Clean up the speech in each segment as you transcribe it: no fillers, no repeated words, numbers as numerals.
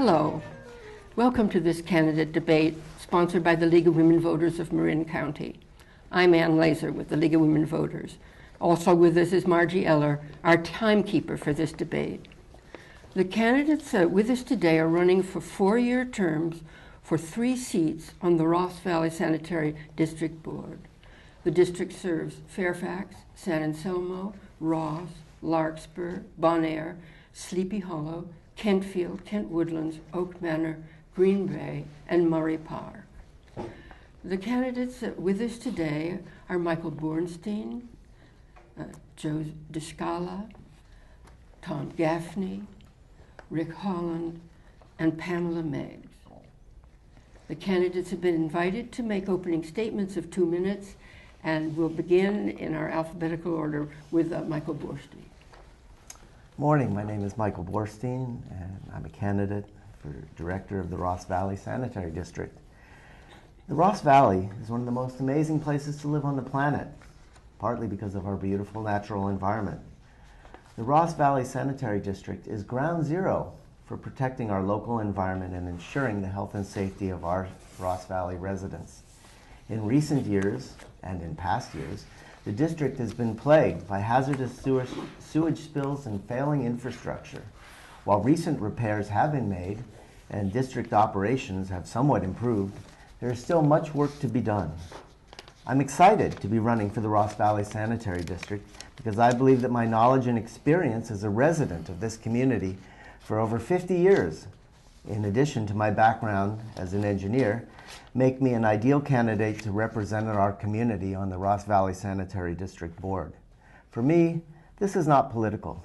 Hello. Welcome to this candidate debate sponsored by the League of Women Voters of Marin County. I'm Ann Laser with the League of Women Voters. Also with us is Margie Eller, our timekeeper for this debate. The candidates with us today are running for 4-year terms for 3 seats on the Ross Valley Sanitary District Board. The district serves Fairfax, San Anselmo, Ross, Larkspur, Bon Air, Sleepy Hollow, Kentfield, Kent Woodlands, Oak Manor, Green Bay, and Murray Park. The candidates with us today are Michael Boorstein, Joe Descala, Tom Gaffney, Rick Holland, and Pamela Meigs. The candidates have been invited to make opening statements of 2 minutes, and we'll begin in our alphabetical order with Michael Boorstein. Morning, my name is Michael Boorstein, and I'm a candidate for director of the Ross Valley Sanitary District. The Ross Valley is one of the most amazing places to live on the planet, partly because of our beautiful natural environment. The Ross Valley Sanitary District is ground zero for protecting our local environment and ensuring the health and safety of our Ross Valley residents. In recent years, and in past years, the district has been plagued by hazardous sewage spills and failing infrastructure. While recent repairs have been made and district operations have somewhat improved, there is still much work to be done. I'm excited to be running for the Ross Valley Sanitary District because I believe that my knowledge and experience as a resident of this community for over 50 years, in addition to my background as an engineer, make me an ideal candidate to represent our community on the Ross Valley Sanitary District Board. For me, this is not political.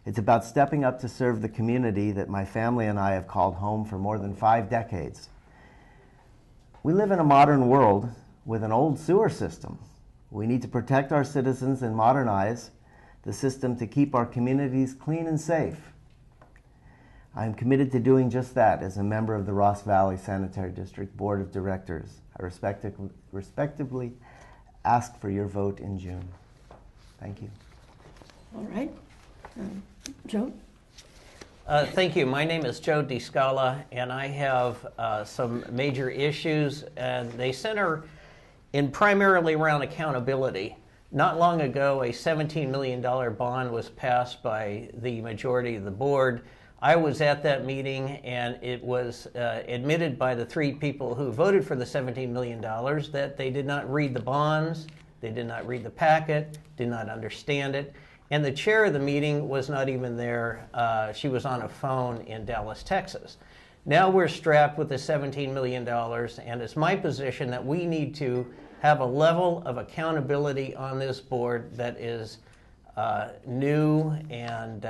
It's about stepping up to serve the community that my family and I have called home for more than 5 decades. We live in a modern world with an old sewer system. We need to protect our citizens and modernize the system to keep our communities clean and safe. I am committed to doing just that as a member of the Ross Valley Sanitary District Board of Directors. I respectively ask for your vote in June. Thank you. All right. Joe? Thank you. My name is Joe Descala, and I have some major issues, and they center in primarily around accountability. Not long ago, a $17 million bond was passed by the majority of the board. I was at that meeting, and it was admitted by the 3 people who voted for the $17 million that they did not read the bonds, they did not read the packet, did not understand it, and the chair of the meeting was not even there. She was on a phone in Dallas, Texas. Now we're strapped with the $17 million, and it's my position that we need to have a level of accountability on this board that is new, and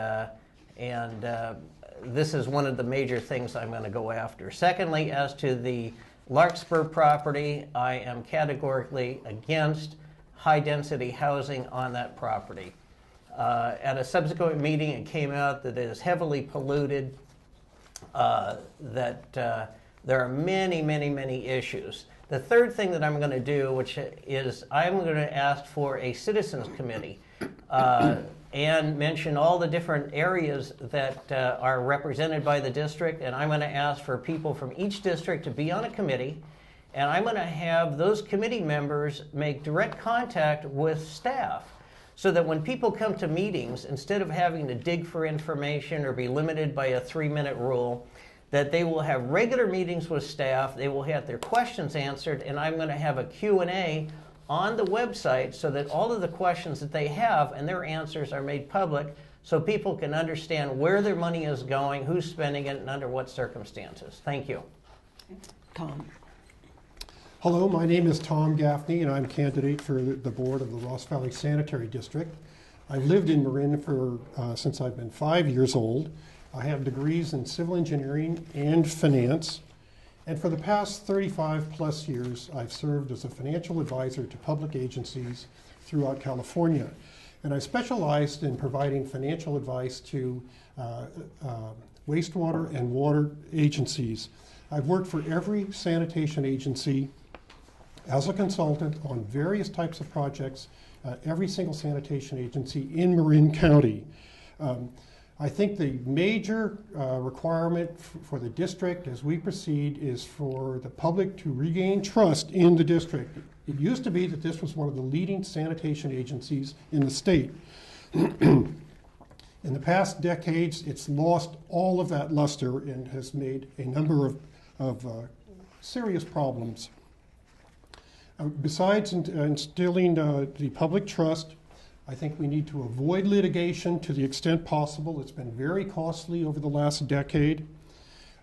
this is one of the major things I'm going to go after. Secondly, as to the Larkspur property, I am categorically against high-density housing on that property. At a subsequent meeting, it came out that it is heavily polluted, that there are many, many, many issues. The third thing that I'm going to do, which is I'm going to ask for a citizens committee and mention all the different areas that are represented by the district, and I'm going to ask for people from each district to be on a committee, and I'm going to have those committee members make direct contact with staff so that when people come to meetings, instead of having to dig for information or be limited by a 3-minute rule, that they will have regular meetings with staff, they will have their questions answered, and I'm going to have a Q&A on the website so that all of the questions that they have and their answers are made public so people can understand where their money is going, who's spending it, and under what circumstances. Thank you. Tom. Hello, my name is Tom Gaffney, and I'm candidate for the board of the Ross Valley Sanitary District. I've lived in Marin since I've been 5 years old. I have degrees in civil engineering and finance. And for the past 35 plus years, I've served as a financial advisor to public agencies throughout California. And I specialized in providing financial advice to wastewater and water agencies. I've worked for every sanitation agency as a consultant on various types of projects, every single sanitation agency in Marin County. I think the major requirement for the district as we proceed is for the public to regain trust in the district. It used to be that this was one of the leading sanitation agencies in the state. In the past decades, it's lost all of that luster and has made a number of serious problems. Besides instilling the public trust, I think we need to avoid litigation to the extent possible. It's been very costly over the last decade.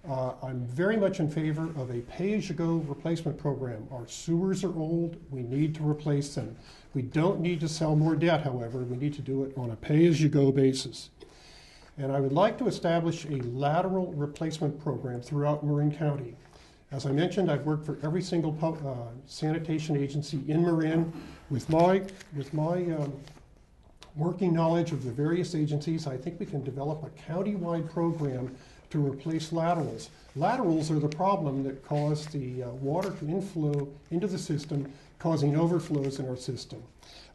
I'm very much in favor of a pay-as-you-go replacement program. Our sewers are old. We need to replace them. We don't need to sell more debt, however. We need to do it on a pay-as-you-go basis. And I would like to establish a lateral replacement program throughout Marin County. As I mentioned, I've worked for every single sanitation agency in Marin. With my working knowledge of the various agencies, I think we can develop a county-wide program to replace laterals. Laterals are the problem that cause the water to inflow into the system, causing overflows in our system.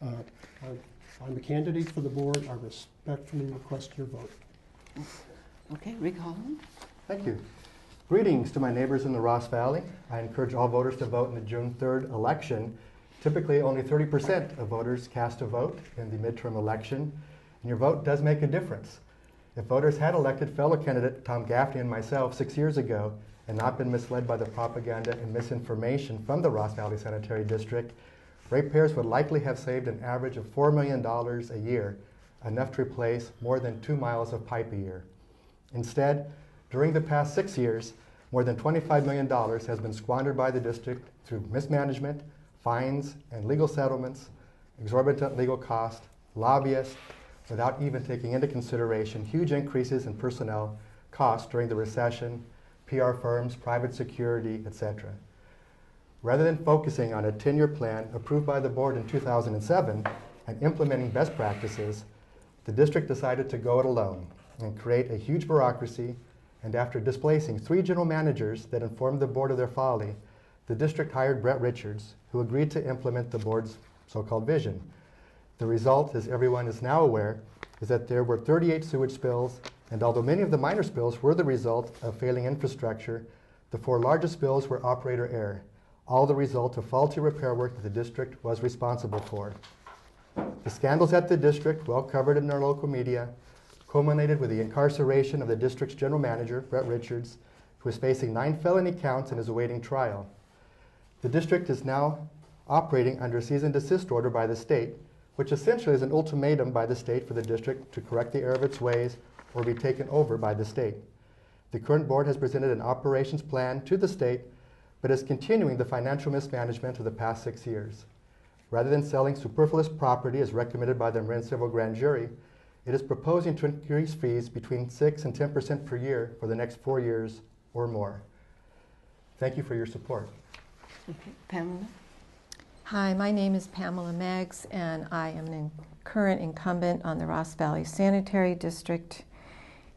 I'm a candidate for the board. I respectfully request your vote. Okay, Rick Holland. Thank you. Greetings to my neighbors in the Ross Valley. I encourage all voters to vote in the June 3rd election. Typically, only 30% of voters cast a vote in the midterm election, and your vote does make a difference. If voters had elected fellow candidate Tom Gaffney and myself 6 years ago and not been misled by the propaganda and misinformation from the Ross Valley Sanitary District, ratepayers would likely have saved an average of $4 million a year, enough to replace more than 2 miles of pipe a year. Instead, during the past 6 years, more than $25 million has been squandered by the district through mismanagement, fines, and legal settlements, exorbitant legal costs, lobbyists, without even taking into consideration huge increases in personnel costs during the recession, PR firms, private security, etc. Rather than focusing on a 10-year plan approved by the board in 2007 and implementing best practices, the district decided to go it alone and create a huge bureaucracy, and after displacing 3 general managers that informed the board of their folly, the district hired Brett Richards, who agreed to implement the board's so-called vision. The result, as everyone is now aware, is that there were 38 sewage spills, and although many of the minor spills were the result of failing infrastructure, the 4 largest spills were operator error, all the result of faulty repair work that the district was responsible for. The scandals at the district, well covered in our local media, culminated with the incarceration of the district's general manager, Brett Richards, who is facing 9 felony counts and is awaiting trial. The district is now operating under a cease and desist order by the state, which essentially is an ultimatum by the state for the district to correct the error of its ways or be taken over by the state. The current board has presented an operations plan to the state, but is continuing the financial mismanagement of the past 6 years. Rather than selling superfluous property as recommended by the Marin Civil Grand Jury, it is proposing to increase fees between 6 and 10% per year for the next 4 years or more. Thank you for your support. Okay, Pamela. Hi, my name is Pamela Meigs, and I am a current incumbent on the Ross Valley Sanitary District.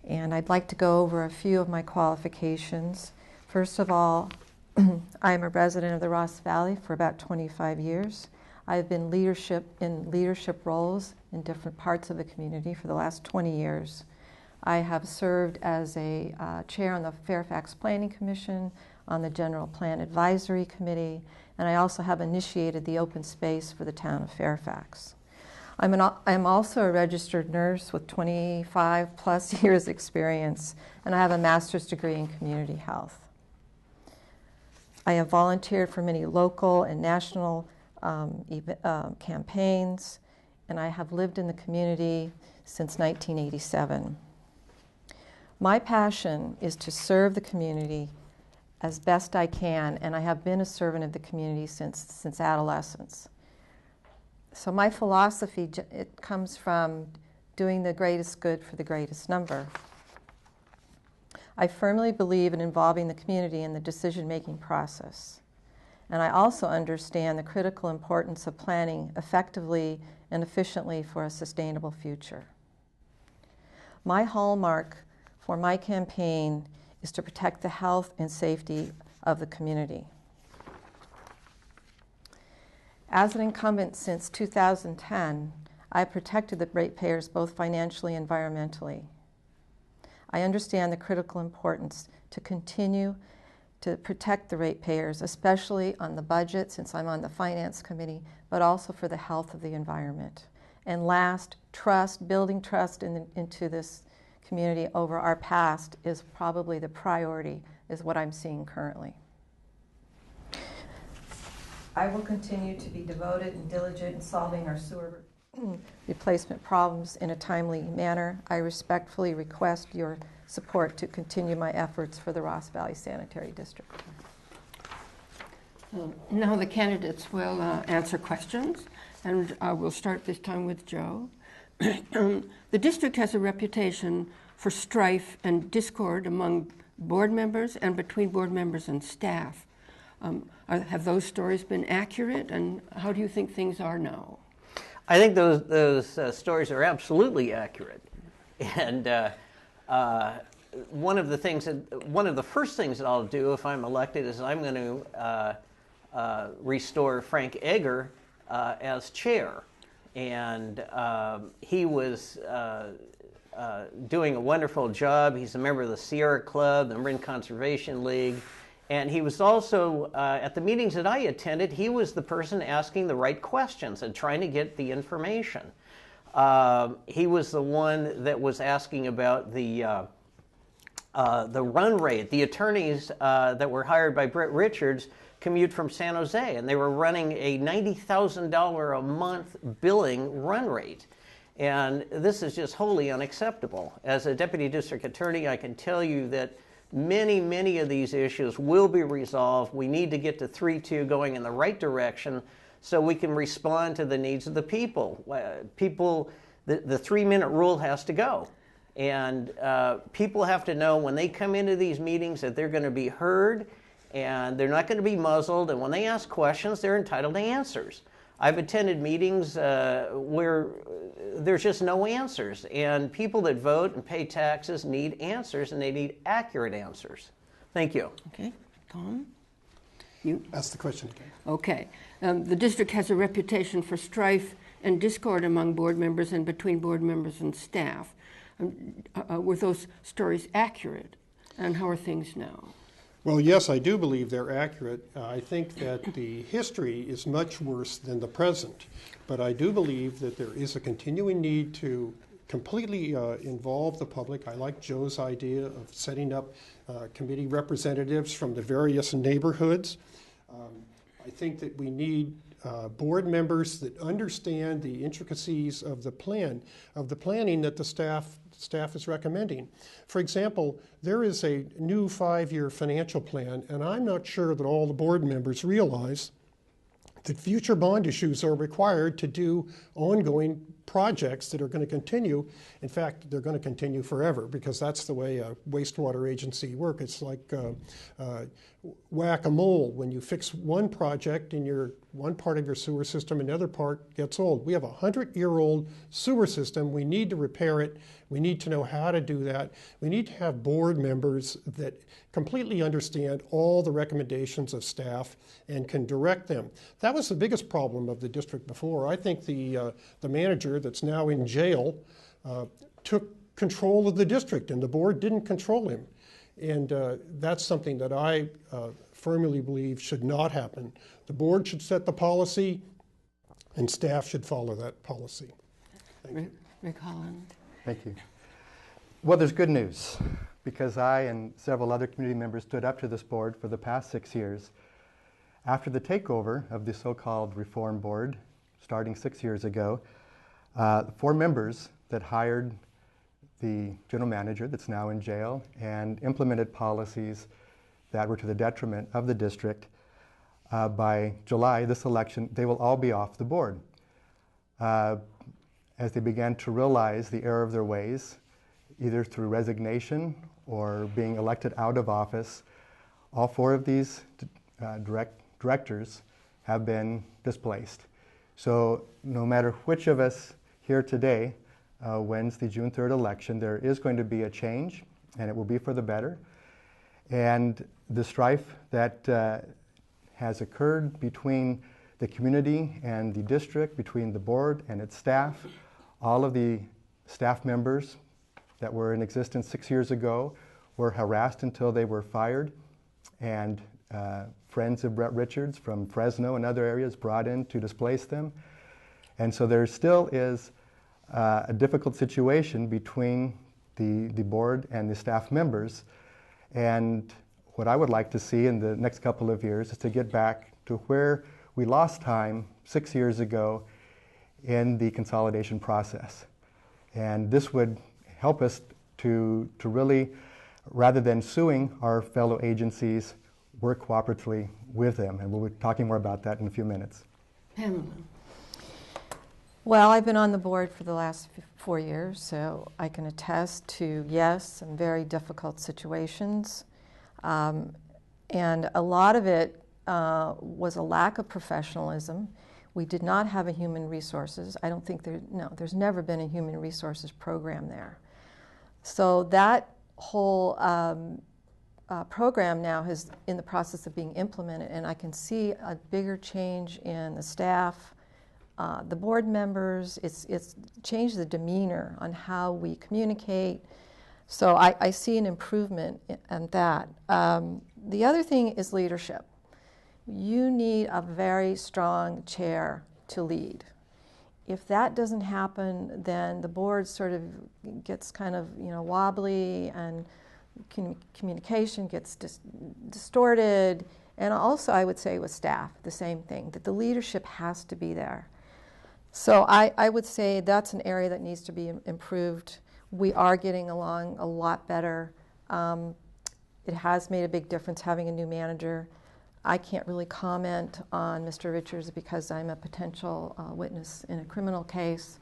And I'd like to go over a few of my qualifications. First of all, I am a resident of the Ross Valley for about 25 years. I've been in leadership roles in different parts of the community for the last 20 years. I have served as a chair on the Fairfax Planning Commission, on the General Plan Advisory Committee, and I also have initiated the open space for the town of Fairfax. I'm also a registered nurse with 25 plus years experience, and I have a master's degree in community health. I have volunteered for many local and national campaigns, and I have lived in the community since 1987. My passion is to serve the community as best I can, and I have been a servant of the community since adolescence. So my philosophy, it comes from doing the greatest good for the greatest number. I firmly believe in involving the community in the decision-making process. And I also understand the critical importance of planning effectively and efficiently for a sustainable future. My hallmark for my campaign is to protect the health and safety of the community. As an incumbent since 2010, I've protected the ratepayers both financially and environmentally. I understand the critical importance to continue to protect the ratepayers, especially on the budget, since I'm on the Finance Committee, but also for the health of the environment. And last, trust, building trust into this community over our past is probably the priority, is what I'm seeing currently. I will continue to be devoted and diligent in solving our sewer replacement problems in a timely manner. I respectfully request your support to continue my efforts for the Ross Valley Sanitary District. Now the candidates will answer questions, and we'll start this time with Joe. The district has a reputation for strife and discord among board members and between board members and staff. Have those stories been accurate, and how do you think things are now? I think those stories are absolutely accurate, and one of the first things that I'll do if I'm elected is I'm going to restore Frank Egger as chair, and he was doing a wonderful job. He's a member of the Sierra Club, the Marin Conservation League. And he was also, at the meetings that I attended, he was the person asking the right questions and trying to get the information. He was the one that was asking about the run rate. The attorneys that were hired by Brett Richards commute from San Jose, and they were running a $90,000 a month billing run rate. And this is just wholly unacceptable. As a deputy district attorney, I can tell you that many of these issues will be resolved. We need to get to 3-2 going in the right direction so we can respond to the needs of the people. The 3-minute rule has to go. And people have to know when they come into these meetings that they're going to be heard and they're not going to be muzzled. And when they ask questions, they're entitled to answers. I've attended meetings where there's just no answers, and people that vote and pay taxes need answers, and they need accurate answers. Thank you. Okay, Tom? You? Ask the question again. Okay. The district has a reputation for strife and discord among board members and between board members and staff. Were those stories accurate, and how are things now? Well, yes, I do believe they're accurate. I think that the history is much worse than the present, but I do believe that there is a continuing need to completely involve the public. I like Joe's idea of setting up committee representatives from the various neighborhoods. I think that we need board members that understand the intricacies of the planning that the staff is recommending. For example, there is a new 5-year financial plan, and I'm not sure that all the board members realize that future bond issues are required to do ongoing projects that are going to continue. In fact, they're going to continue forever, because that's the way a wastewater agency works. It's like whack-a-mole. When you fix one project in one part of your sewer system, another part gets old. We have a 100-year-old sewer system. We need to repair it. We need to know how to do that. We need to have board members that completely understand all the recommendations of staff and can direct them. That was the biggest problem of the district before. I think the manager that's now in jail took control of the district, and the board didn't control him. And that's something that I firmly believe should not happen. The board should set the policy, and staff should follow that policy. Thank you. Rick Holland. Thank you. Well, there's good news, because I and several other community members stood up to this board for the past 6 years. After the takeover of the so-called Reform Board, starting 6 years ago, 4 members that hired the general manager that's now in jail and implemented policies that were to the detriment of the district, by July, this election, they will all be off the board. As they began to realize the error of their ways, either through resignation or being elected out of office, all 4 of these directors have been displaced. So no matter which of us here today wins the June 3rd election, there is going to be a change, and it will be for the better. And the strife that has occurred between the community and the district, between the board and its staff, all of the staff members that were in existence 6 years ago were harassed until they were fired, and friends of Brett Richards from Fresno and other areas brought in to displace them. And so there still is a difficult situation between the board and the staff members. And what I would like to see in the next couple of years is to get back to where we lost time 6 years ago in the consolidation process. And this would help us to really, rather than suing our fellow agencies, work cooperatively with them. And we'll be talking more about that in a few minutes. Pamela. Well, I've been on the board for the last 4 years, so I can attest to, yes, some very difficult situations. And a lot of it was a lack of professionalism. We did not have a human resources. I don't think there's never been a human resources program there. So that whole program now is in the process of being implemented, and I can see a bigger change in the staff, the board members. It's changed the demeanor on how we communicate. So I see an improvement in that. The other thing is leadership. You need a very strong chair to lead. If that doesn't happen, then the board sort of gets kind of wobbly, and communication gets distorted. And also, I would say with staff, the same thing, that the leadership has to be there. So I would say that's an area that needs to be improved. We are getting along a lot better. It has made a big difference having a new manager. I can't really comment on Mr. Richards because I'm a potential witness in a criminal case.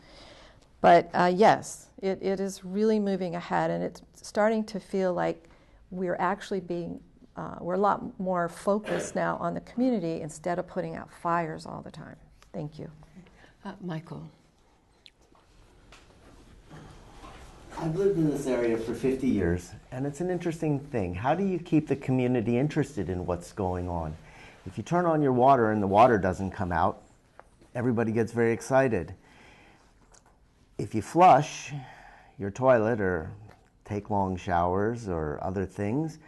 But yes, it is really moving ahead, and it's starting to feel like we're actually we're a lot more focused now on the community instead of putting out fires all the time. Thank you. Michael. I've lived in this area for 50 years, and it's an interesting thing. How do you keep the community interested in what's going on? If you turn on your water and the water doesn't come out, everybody gets very excited. If you flush your toilet or take long showers or other things,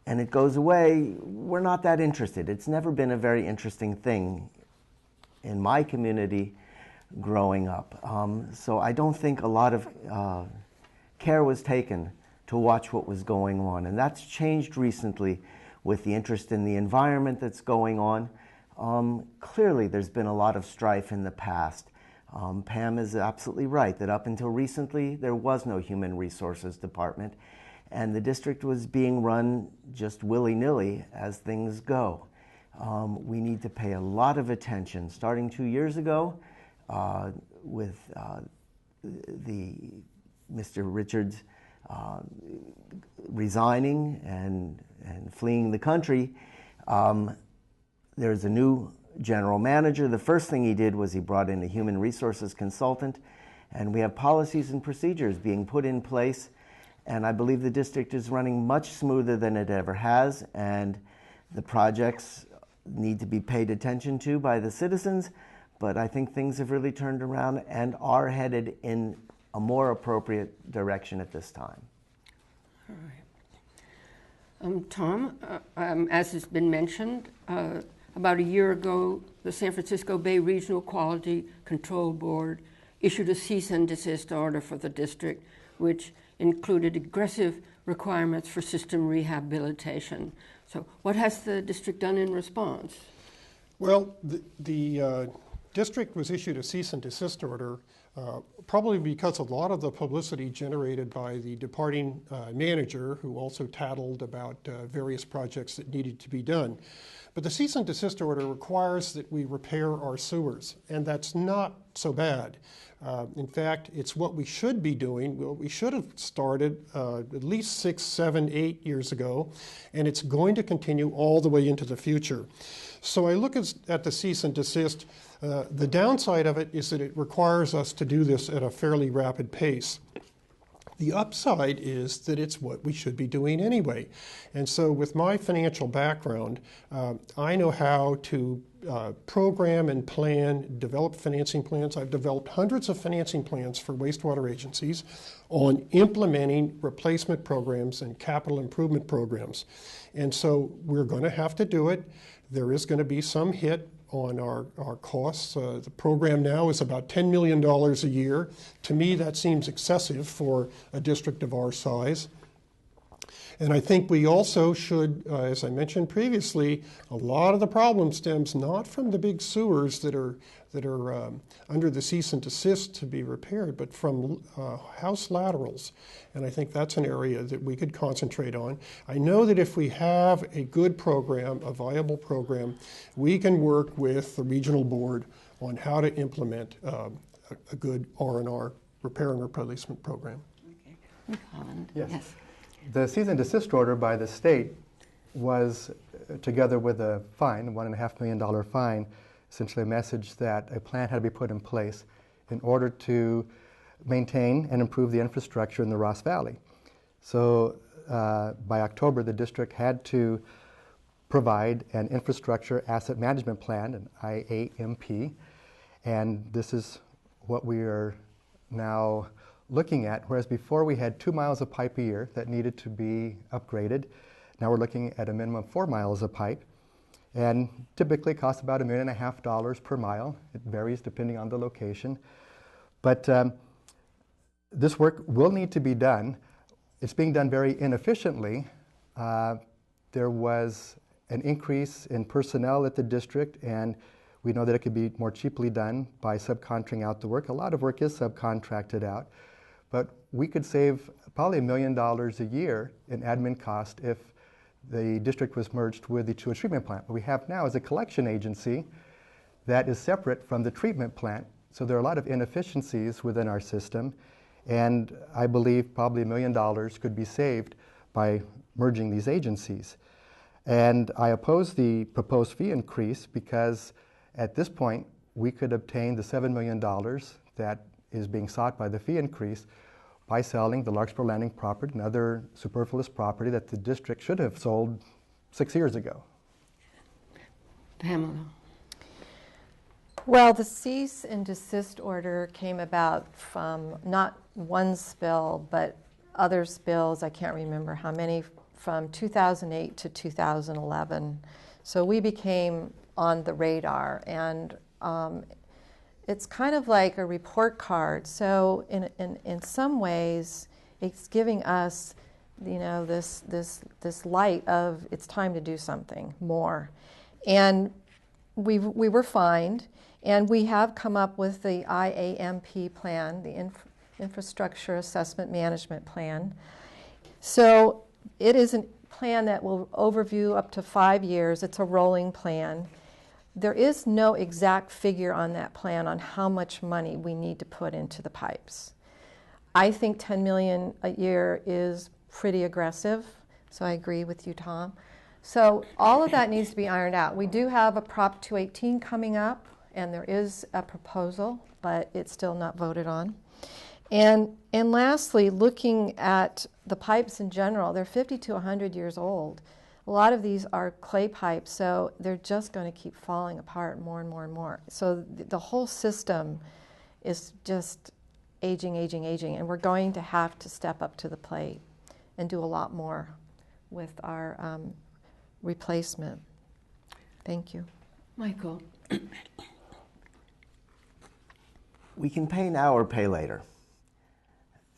and it goes away, we're not that interested. It's never been a very interesting thing in my community growing up. So I don't think a lot of care was taken to watch what was going on. And that's changed recently with the interest in the environment that's going on. Clearly, there's been a lot of strife in the past. Pam is absolutely right that up until recently, there was no human resources department, and the district was being run just willy-nilly as things go. We need to pay a lot of attention. Starting 2 years ago, with Mr. Richards resigning and fleeing the country, there's a new general manager. The first thing he did was he brought in a human resources consultant, and we have policies and procedures being put in place, and I believe the district is running much smoother than it ever has, and the projects need to be paid attention to by the citizens, but I think things have really turned around and are headed in a more appropriate direction at this time. All right. Tom, as has been mentioned, about a year ago, the San Francisco Bay Regional Quality Control Board issued a cease and desist order for the district, which included aggressive requirements for system rehabilitation. So what has the district done in response? Well, the district was issued a cease and desist order probably because a lot of the publicity generated by the departing manager, who also tattled about various projects that needed to be done. But the cease and desist order requires that we repair our sewers, and that's not so bad. In fact, it's what we should be doing. Well, we should have started at least 6, 7, 8 years ago, and it's going to continue all the way into the future. So I look at the cease and desist. The downside of it is that it requires us to do this at a fairly rapid pace. The upside is that it's what we should be doing anyway. And so with my financial background, I know how to program and plan, develop financing plans. I've developed hundreds of financing plans for wastewater agencies on implementing replacement programs and capital improvement programs. And so we're going to have to do it. There is going to be some hit on our costs. The program now is about $10 million a year. To me, that seems excessive for a district of our size. And I think we also should, as I mentioned previously, a lot of the problem stems not from the big sewers that are under the cease and desist to be repaired, but from house laterals. And I think that's an area that we could concentrate on. I know that if we have a good program, a viable program, we can work with the regional board on how to implement a good R&R, repair and replacement program. Okay. Holland. Yes. The cease and desist order by the state was, together with a fine, $1.5 million fine, essentially a message that a plan had to be put in place in order to maintain and improve the infrastructure in the Ross Valley. So by October, the district had to provide an infrastructure asset management plan, an IAMP, and this is what we are now looking at, whereas before we had 2 miles of pipe a year that needed to be upgraded. Now we're looking at a minimum of 4 miles of pipe, and typically costs about $1.5 million per mile. It varies depending on the location. But this work will need to be done. It's being done very inefficiently. There was an increase in personnel at the district, and we know that it could be more cheaply done by subcontracting out the work. A lot of work is subcontracted out. But we could save probably $1 million a year in admin cost if the district was merged with the sewage treatment plant. What we have now is a collection agency that is separate from the treatment plant. So there are a lot of inefficiencies within our system. And I believe probably $1 million could be saved by merging these agencies. And I oppose the proposed fee increase because at this point we could obtain the $7 million that is being sought by the fee increase by selling the Larkspur Landing property and other superfluous property that the district should have sold 6 years ago. Pamela. Well, the cease and desist order came about from not one spill, but other spills, I can't remember how many, from 2008 to 2011. So we became on the radar, and it's kind of like a report card. So in some ways, it's giving us, this light of it's time to do something more. And we were fined, and we have come up with the IAMP plan, the Infrastructure Assessment Management Plan. So it is a plan that will overview up to 5 years. It's a rolling plan. There is no exact figure on that plan on how much money we need to put into the pipes. I think $10 million a year is pretty aggressive, so I agree with you, Tom. So all of that needs to be ironed out. We do have a Prop 218 coming up, and there is a proposal, but it's still not voted on. And lastly, looking at the pipes in general, they're 50 to 100 years old. A lot of these are clay pipes, so they're just going to keep falling apart more and more and more. So the whole system is just aging, and we're going to have to step up to the plate and do a lot more with our replacement. Thank you. Michael. We can pay now or pay later.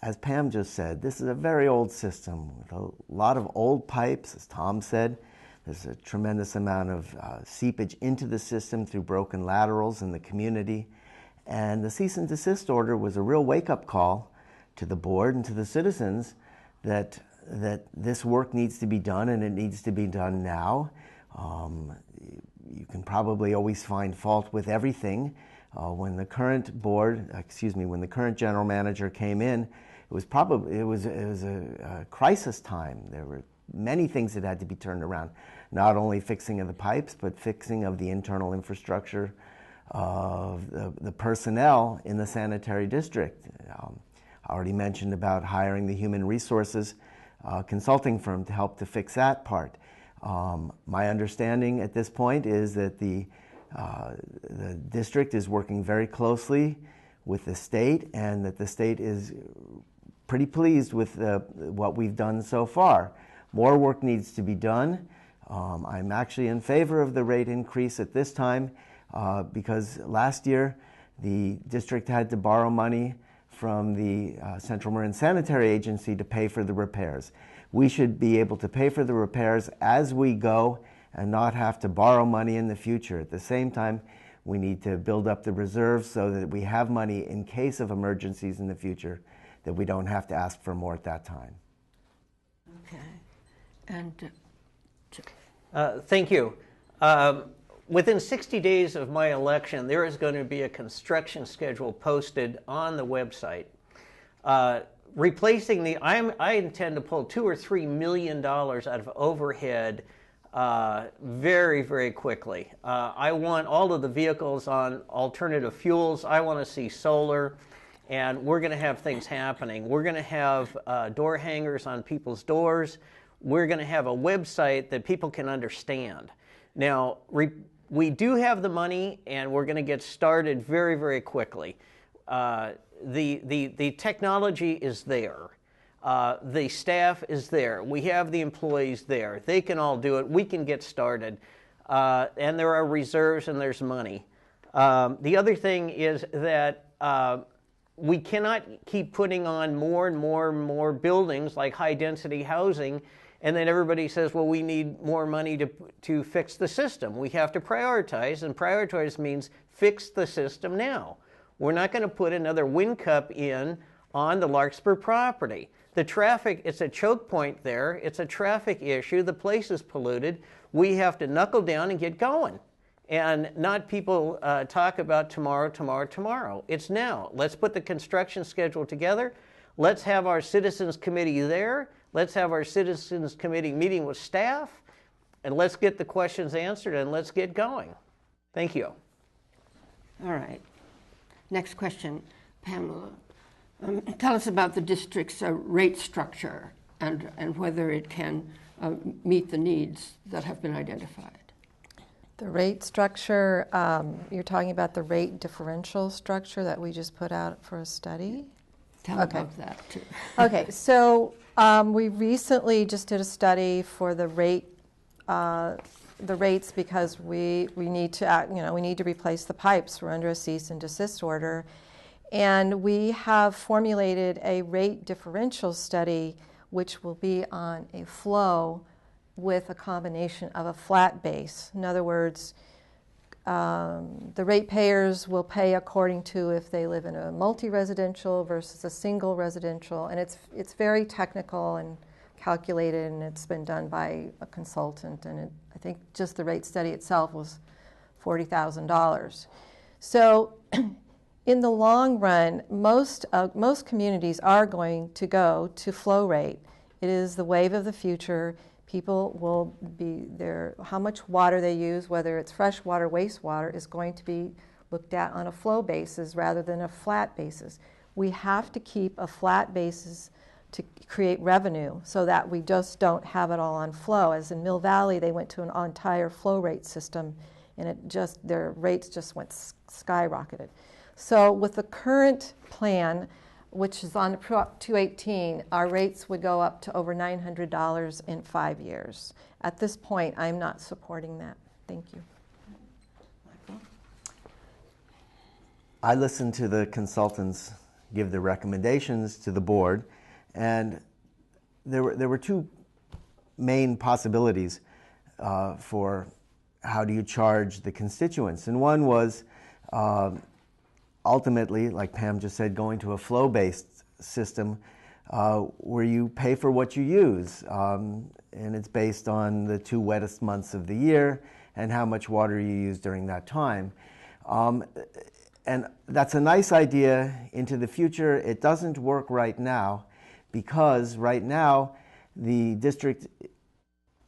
As Pam just said, this is a very old system with a lot of old pipes, as Tom said. There's a tremendous amount of seepage into the system through broken laterals in the community. And the cease and desist order was a real wake-up call to the board and to the citizens that this work needs to be done, and it needs to be done now. You can probably always find fault with everything. When the current when the current general manager came in, it was a crisis time. There were many things that had to be turned around, not only fixing of the pipes, but fixing of the internal infrastructure of the personnel in the sanitary district. I already mentioned about hiring the human resources consulting firm to help to fix that part. My understanding at this point is that the The district is working very closely with the state, and that the state is pretty pleased with what we've done so far. More work needs to be done. I'm actually in favor of the rate increase at this time because last year the district had to borrow money from the Central Marin Sanitary Agency to pay for the repairs. We should be able to pay for the repairs as we go and not have to borrow money in the future. At the same time, we need to build up the reserves so that we have money in case of emergencies in the future, that we don't have to ask for more at that time. Okay. And thank you. Within 60 days of my election, there is going to be a construction schedule posted on the website. Replacing the, I intend to pull $2 or $3 million out of overhead very, very quickly. I want all of the vehicles on alternative fuels. I want to see solar, and we're going to have things happening. We're going to have door hangers on people's doors. We're going to have a website that people can understand. Now, we do have the money, and we're going to get started very, very quickly. The technology is there. The staff is there. We have the employees there. They can all do it. We can get started. And there are reserves and there's money. The other thing is that we cannot keep putting on more and more and more buildings like high-density housing, and then everybody says, well, we need more money to fix the system. We have to prioritize, and prioritize means fix the system now. We're not going to put another wind cup in on the Larkspur property. The traffic, it's a choke point there. It's a traffic issue. The place is polluted. We have to knuckle down and get going. And not people talk about tomorrow, tomorrow, tomorrow. It's now. Let's put the construction schedule together. Let's have our citizens committee there. Let's have our citizens committee meeting with staff. And let's get the questions answered and let's get going. Thank you. all right. Next question, Pamela. Tell us about the district's rate structure and whether it can meet the needs that have been identified. The rate structure, you're talking about the rate differential structure that we just put out for a study? Tell me about that, too. Okay, so we recently just did a study for the rates because we need to we need to replace the pipes. We're under a cease and desist order, and we have formulated a rate differential study which will be on a flow with a combination of a flat base. In other words, the ratepayers will pay according to if they live in a multi-residential versus a single residential, and it's very technical and calculated, and it's been done by a consultant, and I think just the rate study itself was $40,000. So in the long run, most communities are going to go to flow rate. It is the wave of the future. People will be there. How much water they use, whether it's fresh water, wastewater, is going to be looked at on a flow basis rather than a flat basis. We have to keep a flat basis to create revenue so that we just don't have it all on flow. As in Mill Valley, they went to an entire flow rate system, and their rates just went skyrocketed. So with the current plan, which is on Prop 218, our rates would go up to over $900 in 5 years. At this point, I'm not supporting that. Thank you. Michael? I listened to the consultants give the recommendations to the board, and there were two main possibilities for how do you charge the constituents. And one was ultimately, like Pam just said, going to a flow-based system where you pay for what you use. And it's based on the 2 wettest months of the year and how much water you use during that time. And that's a nice idea into the future. It doesn't work right now because right now the district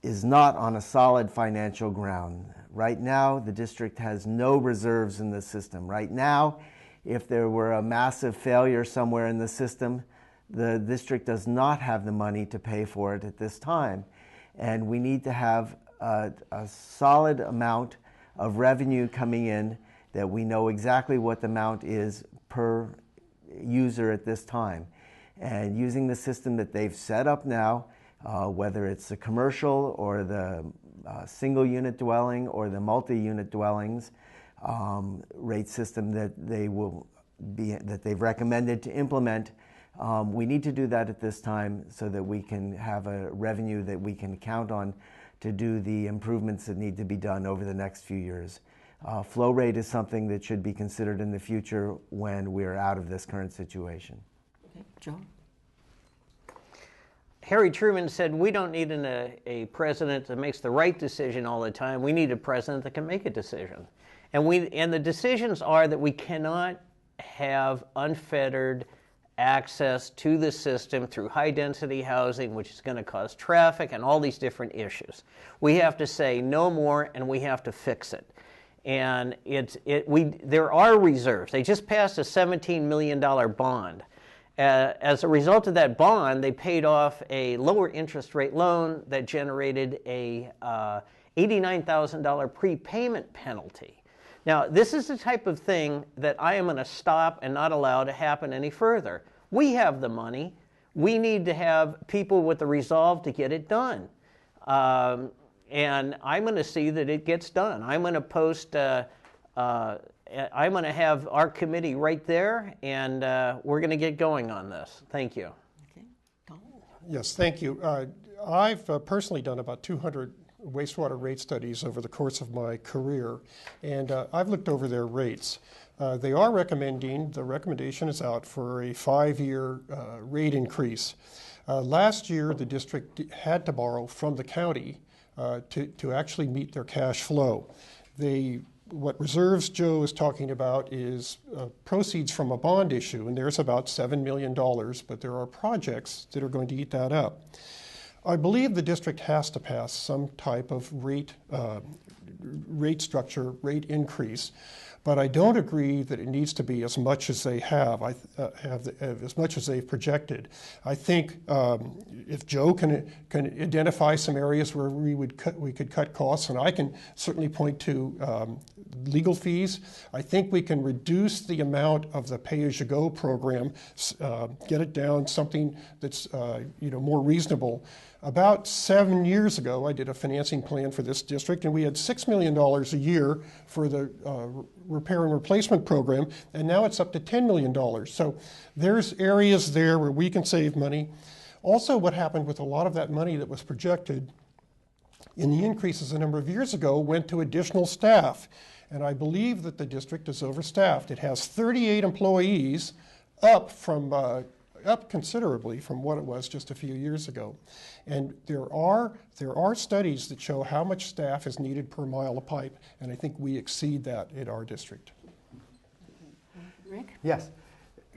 is not on a solid financial ground. Right now the district has no reserves in the system. Right now, if there were a massive failure somewhere in the system, the district does not have the money to pay for it at this time. And we need to have a solid amount of revenue coming in, that we know exactly what the amount is per user at this time. And using the system that they've set up now, whether it's the commercial or the single unit dwelling or the multi-unit dwellings rate system that they've recommended to implement, we need to do that at this time so that we can have a revenue that we can count on to do the improvements that need to be done over the next few years. Flow rate is something that should be considered in the future when we're out of this current situation. Okay, Joe? Harry Truman said, we don't need a president that makes the right decision all the time. We need a president that can make a decision. And the decisions are that we cannot have unfettered access to the system through high-density housing, which is going to cause traffic and all these different issues. We have to say no more, and we have to fix it. And there are reserves. They just passed a $17 million bond. As a result of that bond, they paid off a lower interest rate loan that generated a $89,000 prepayment penalty. Now, this is the type of thing that I am going to stop and not allow to happen any further. We have the money. We need to have people with the resolve to get it done. And I'm going to see that it gets done. I'm going to post, I'm going to have our committee right there, and we're going to get going on this. Thank you. Okay, Tom? Yes, thank you. I've personally done about 200 wastewater rate studies over the course of my career, and I've looked over their rates. They are recommending, the recommendation is out for a 5-year rate increase. Last year, the district had to borrow from the county to actually meet their cash flow. What reserves Joe is talking about is proceeds from a bond issue, and there's about $7 million, but there are projects that are going to eat that up. I believe the district has to pass some type of rate structure, rate increase, but I don't agree that it needs to be as much as they have as much as they've projected. I think if Joe can identify some areas where we could cut costs, and I can certainly point to legal fees. I think we can reduce the amount of the pay-as-you-go program, get it down something that's more reasonable. About 7 years ago, I did a financing plan for this district, and we had $6 million a year for the repair and replacement program, and now it's up to $10 million. So there's areas there where we can save money. Also, what happened with a lot of that money that was projected in the increases a number of years ago went to additional staff, and I believe that the district is overstaffed. It has 38 employees, up considerably from what it was just a few years ago. And there are studies that show how much staff is needed per mile of pipe, and I think we exceed that in our district. Rick? Yes.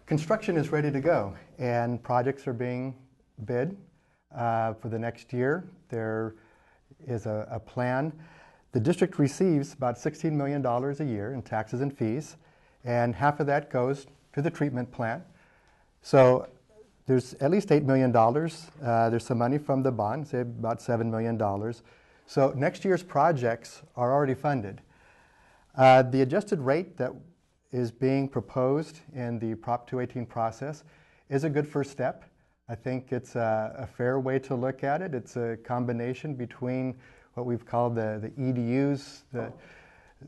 Construction is ready to go, and projects are being bid for the next year. There is a plan. The district receives about $16 million a year in taxes and fees, and half of that goes to the treatment plant. So there's at least $8 million. There's some money from the bond, say about $7 million. So next year's projects are already funded. The adjusted rate that is being proposed in the Prop 218 process is a good first step. I think it's a fair way to look at it. It's a combination between what we've called the EDUs,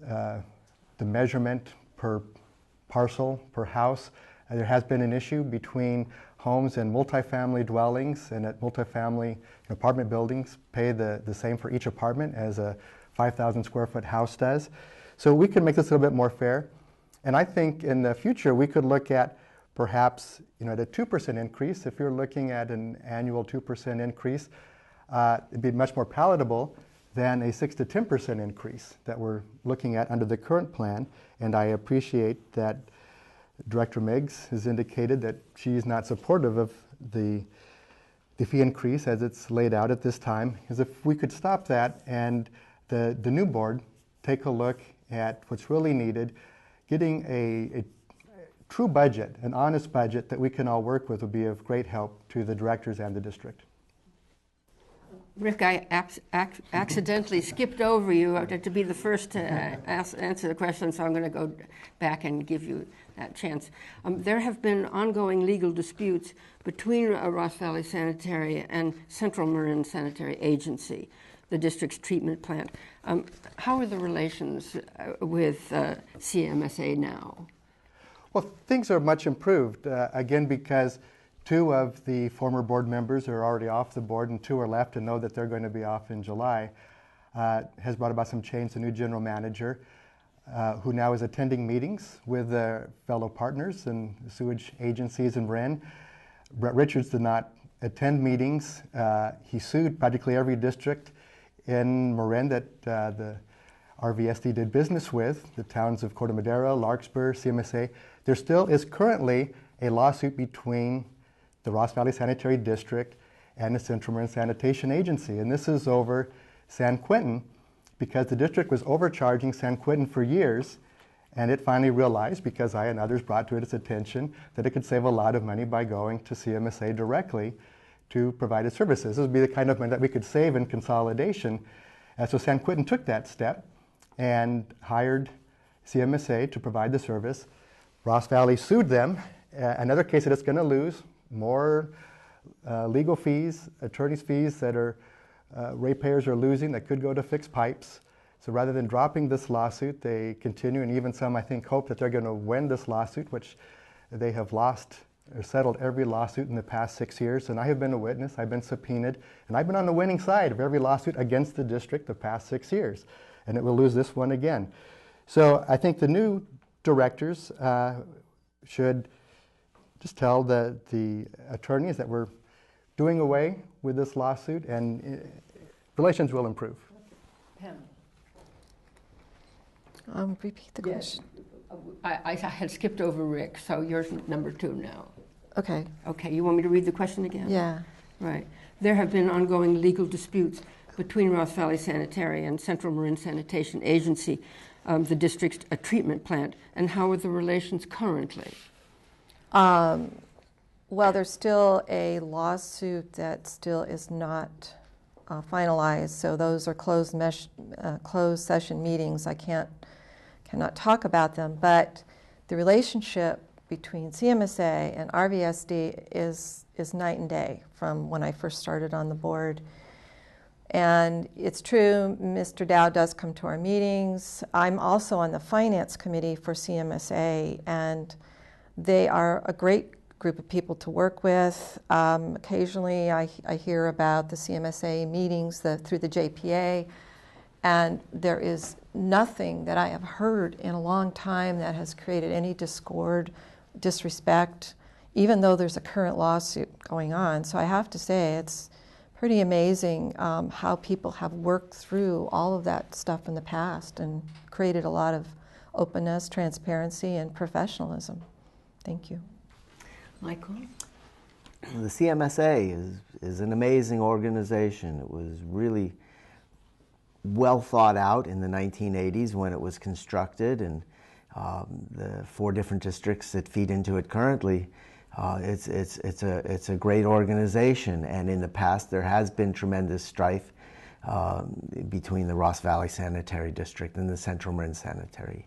the measurement per parcel, per house. There has been an issue between homes and multifamily dwellings, and that multifamily apartment buildings pay the same for each apartment as a 5,000 square foot house does. So we can make this a little bit more fair. And I think in the future we could look at perhaps at a 2% increase. If you're looking at an annual 2% increase, it'd be much more palatable than a 6 to 10% increase that we're looking at under the current plan. And I appreciate that Director Meigs has indicated that she's not supportive of the fee increase as it's laid out at this time, because if we could stop that and the new board take a look at what's really needed, getting a true budget, an honest budget that we can all work with would be of great help to the directors and the district. Rick, I accidentally skipped over you to be the first to answer the question, so I'm going to go back and give you that chance. There have been ongoing legal disputes between Ross Valley Sanitary and Central Marin Sanitary Agency, the district's treatment plant. How are the relations with CMSA now? Well, things are much improved, again, because 2 of the former board members are already off the board and 2 are left and know that they're going to be off in July. Has brought about some change. The new general manager, who now is attending meetings with fellow partners and sewage agencies in Marin. Brett Richards did not attend meetings. He sued practically every district in Marin that the RVSD did business with, the towns of Corte Madera, Larkspur, CMSA. There still is currently a lawsuit between the Ross Valley Sanitary District and the Central Marin Sanitation Agency. And this is over San Quentin because the district was overcharging San Quentin for years, and it finally realized, because I and others brought to its attention, that it could save a lot of money by going to CMSA directly to provide its services. This would be the kind of money that we could save in consolidation. So San Quentin took that step and hired CMSA to provide the service. Ross Valley sued them. Another case that it's going to lose, more legal fees, attorney's fees that ratepayers are losing that could go to fix pipes. So rather than dropping this lawsuit, they continue, and even some, I think, hope that they're going to win this lawsuit, which they have lost or settled every lawsuit in the past 6 years. And I have been a witness, I've been subpoenaed, and I've been on the winning side of every lawsuit against the district the past 6 years. And it will lose this one again. So I think the new directors should just tell the attorneys that we're doing away with this lawsuit, and relations will improve. Repeat the question. I had skipped over Rick, so you're number 2 now. Okay. Okay, you want me to read the question again? Yeah. Right. There have been ongoing legal disputes between Ross Valley Sanitary and Central Marin Sanitation Agency, the district's treatment plant, and how are the relations currently? Well, there's still a lawsuit that still is not finalized, so those are closed session meetings. I cannot talk about them, but the relationship between CMSA and RVSD is night and day from when I first started on the board. And it's true, Mr. Dow does come to our meetings. I'm also on the finance committee for CMSA, and they are a great group of people to work with. Occasionally I hear about the CMSA meetings through the JPA, and there is nothing that I have heard in a long time that has created any discord, disrespect, even though there's a current lawsuit going on. So I have to say it's pretty amazing how people have worked through all of that stuff in the past and created a lot of openness, transparency, and professionalism. Thank you. Michael? The CMSA is an amazing organization. It was really well thought out in the 1980s when it was constructed, and the 4 different districts that feed into it currently. It's a great organization, and in the past there has been tremendous strife between the Ross Valley Sanitary District and the Central Marin Sanitary.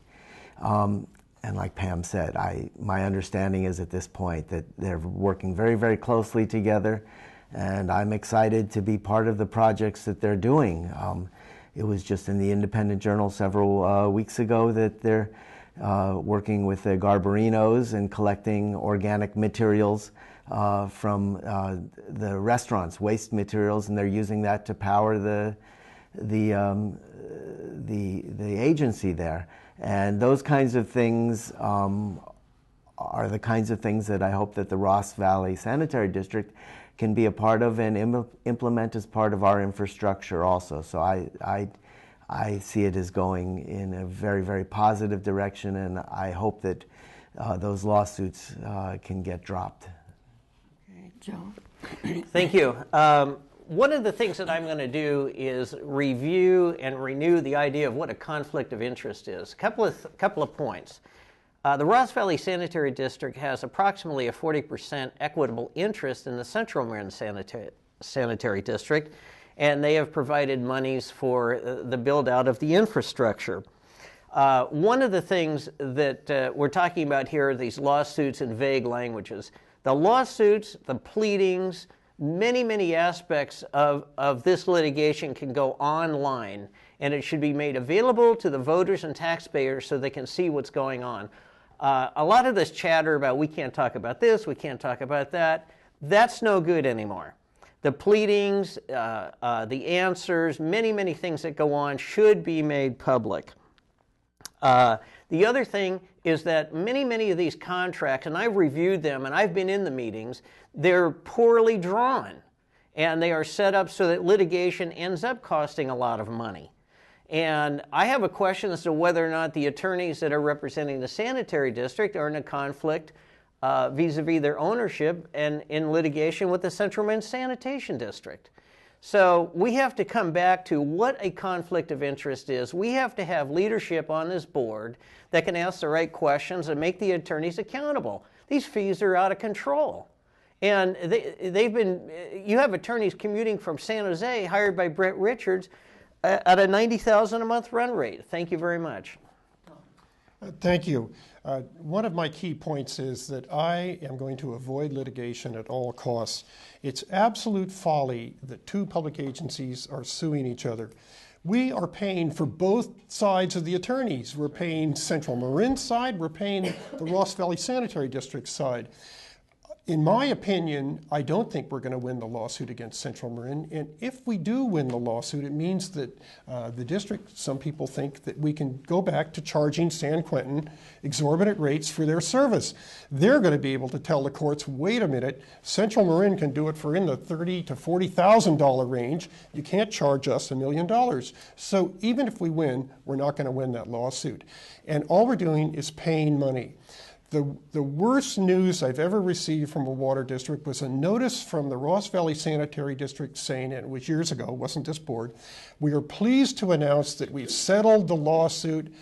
And like Pam said, my understanding is at this point that they're working very, very closely together, and I'm excited to be part of the projects that they're doing. It was just in the Independent Journal several weeks ago that they're working with the Garbarinos and collecting organic materials from the restaurants, waste materials, and they're using that to power the agency there. And those kinds of things are the kinds of things that I hope that the Ross Valley Sanitary District can be a part of and implement as part of our infrastructure also. So I see it as going in a very, very positive direction, and I hope that those lawsuits can get dropped. Okay, Joe? Thank you. One of the things that I'm going to do is review and renew the idea of what a conflict of interest is. A couple of points. The Ross Valley Sanitary District has approximately a 40% equitable interest in the Central Marin Sanitary District, and they have provided monies for the build out of the infrastructure. One of the things that we're talking about here are these lawsuits in vague languages. The lawsuits, the pleadings, many aspects of this litigation can go online, and it should be made available to the voters and taxpayers so they can see what's going on. A lot of this chatter about we can't talk about this, we can't talk about that, that's no good anymore. The pleadings, the answers, many things that go on should be made public. The other thing is that many of these contracts, and I've reviewed them and I've been in the meetings, they're poorly drawn, and they are set up so that litigation ends up costing a lot of money. And I have a question as to whether or not the attorneys that are representing the sanitary district are in a conflict vis-a-vis their ownership and in litigation with the Central Marin Sanitation District. So we have to come back to what a conflict of interest is. We have to have leadership on this board that can ask the right questions and make the attorneys accountable. These fees are out of control. And you have attorneys commuting from San Jose hired by Brent Richards at a $90,000 a month run rate. Thank you very much. Thank you. One of my key points is that I am going to avoid litigation at all costs. It's absolute folly that two public agencies are suing each other. We are paying for both sides of the attorneys. We're paying Central Marin's side, we're paying the Ross Valley Sanitary District side. In my opinion, I don't think we're going to win the lawsuit against Central Marin. And if we do win the lawsuit, it means that the district, some people think that we can go back to charging San Quentin exorbitant rates for their service. They're going to be able to tell the courts, wait a minute, Central Marin can do it for in the $30,000 to $40,000 range. You can't charge us $1 million. So even if we win, we're not going to win that lawsuit. And all we're doing is paying money. The worst news I've ever received from a water district was a notice from the Ross Valley Sanitary District saying, and it was years ago, it wasn't this board, we are pleased to announce that we've settled the lawsuit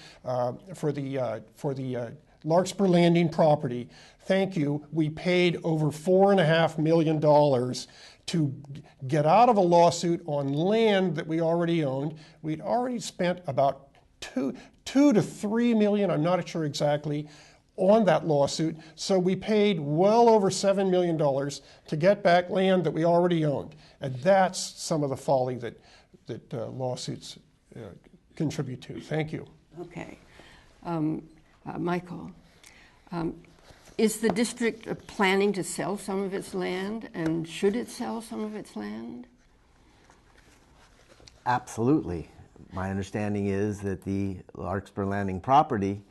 for the Larkspur Landing property. Thank you. We paid over $4.5 million to get out of a lawsuit on land that we already owned. We'd already spent about $2 to $3 million, I'm not sure exactly, on that lawsuit, so we paid well over $7 million to get back land that we already owned. And that's some of the folly that lawsuits contribute to. Thank you. Okay. Michael, is the district planning to sell some of its land, and should it sell some of its land? Absolutely. My understanding is that the Larkspur Landing property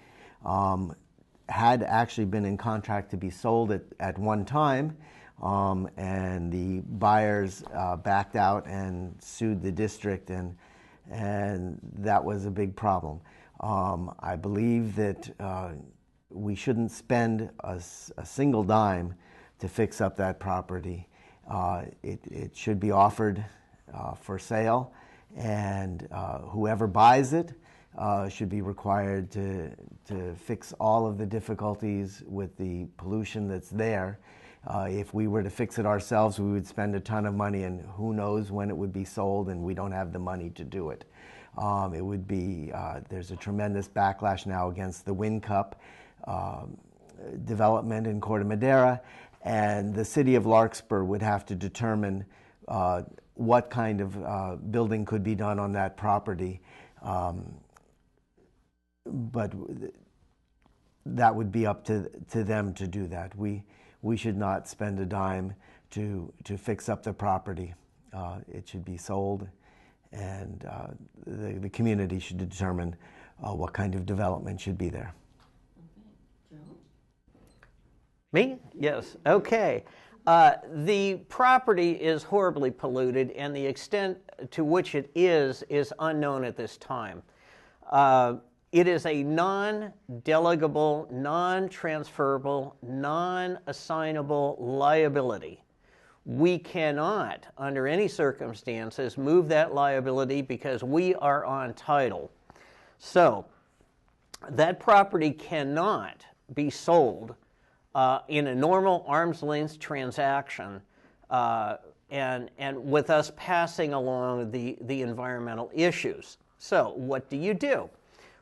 had actually been in contract to be sold at one time, and the buyers backed out and sued the district, and that was a big problem. I believe that we shouldn't spend a single dime to fix up that property. It should be offered for sale, and whoever buys it should be required to fix all of the difficulties with the pollution that's there. If we were to fix it ourselves, we would spend a ton of money, and who knows when it would be sold, and we don't have the money to do it. It would be, there's a tremendous backlash now against the Wind Cup development in Corte Madera, and the city of Larkspur would have to determine what kind of building could be done on that property. But that would be up to them to do that. We should not spend a dime to fix up the property. It should be sold, and the community should determine what kind of development should be there. Me? Yes. Okay. The property is horribly polluted, and the extent to which it is unknown at this time. It is a non-delegable, non-transferable, non-assignable liability. We cannot, under any circumstances, move that liability because we are on title. So, that property cannot be sold in a normal arm's length transaction and with us passing along the environmental issues. So what do you do?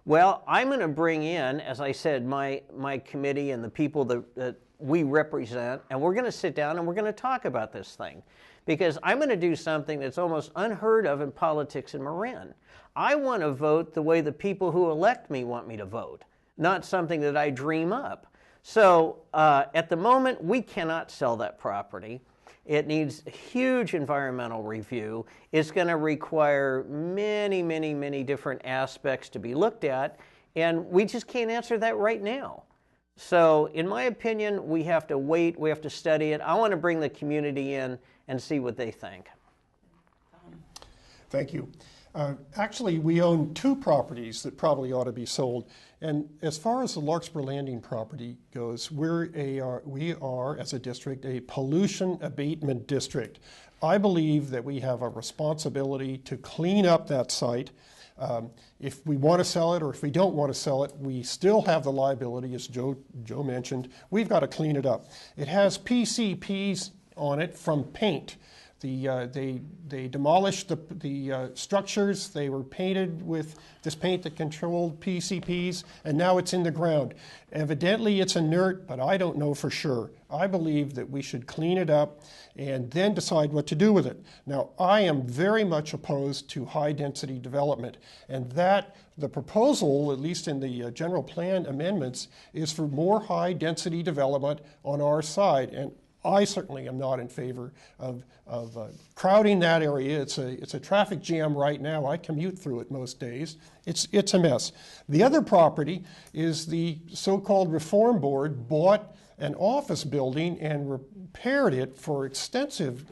Well, I'm going to bring in, as I said, my committee and the people that we represent, and we're going to sit down and we're going to talk about this thing. Because I'm going to do something that's almost unheard of in politics in Marin. I want to vote the way the people who elect me want me to vote, not something that I dream up. So at the moment, we cannot sell that property. It needs huge environmental review. It's going to require many, many, many different aspects to be looked at, and we just can't answer that right now. So in my opinion, we have to wait, we have to study it. I want to bring the community in and see what they think. Thank you. Actually, we own 2 properties that probably ought to be sold. And as far as the Larkspur Landing property goes, we are, as a district, a pollution abatement district. I believe that we have a responsibility to clean up that site. If we want to sell it or if we don't want to sell it, we still have the liability, as Joe mentioned. We've got to clean it up. It has PCPs on it from paint. They demolished the structures. They were painted with this paint that controlled PCPs, and now it's in the ground. Evidently, it's inert, but I don't know for sure. I believe that we should clean it up and then decide what to do with it. Now, I am very much opposed to high-density development, and that the proposal, at least in the general plan amendments, is for more high-density development on our side. And I certainly am not in favor of crowding that area. It's a traffic jam right now. I commute through it most days. It's a mess. The other property is the so-called Reform Board bought an office building and repaired it for extensive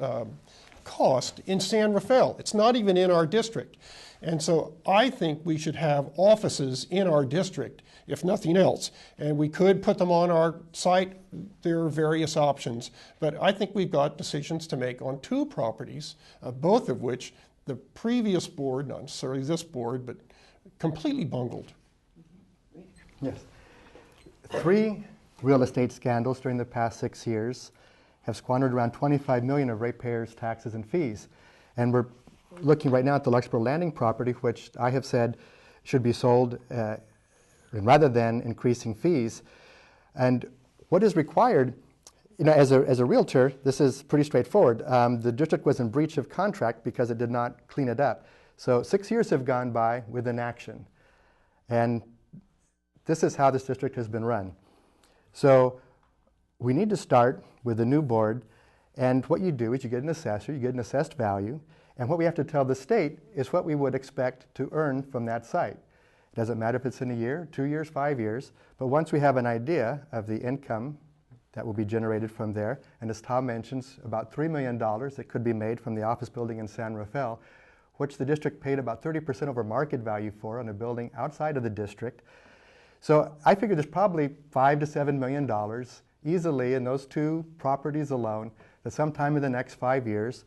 cost in San Rafael. It's not even in our district. And so I think we should have offices in our district, if nothing else. And we could put them on our site. There are various options. But I think we've got decisions to make on 2 properties, both of which the previous board, not necessarily this board, but completely bungled. Yes. 3 real estate scandals during the past 6 years have squandered around $25 million of ratepayers' taxes and fees. And we're looking right now at the Larkspur Landing property, which I have said should be sold rather than increasing fees. And what is required, as a realtor, this is pretty straightforward. The district was in breach of contract because it did not clean it up. So 6 years have gone by with inaction. And this is how this district has been run. So we need to start with a new board. And what you do is you get an assessor, you get an assessed value, and what we have to tell the state is what we would expect to earn from that site. It doesn't matter if it's in a year, 2 years, 5 years, but once we have an idea of the income that will be generated from there, and as Tom mentions, about $3 million that could be made from the office building in San Rafael, which the district paid about 30% over market value for on a building outside of the district. So I figure there's probably $5 to $7 million easily in those 2 properties alone that sometime in the next 5 years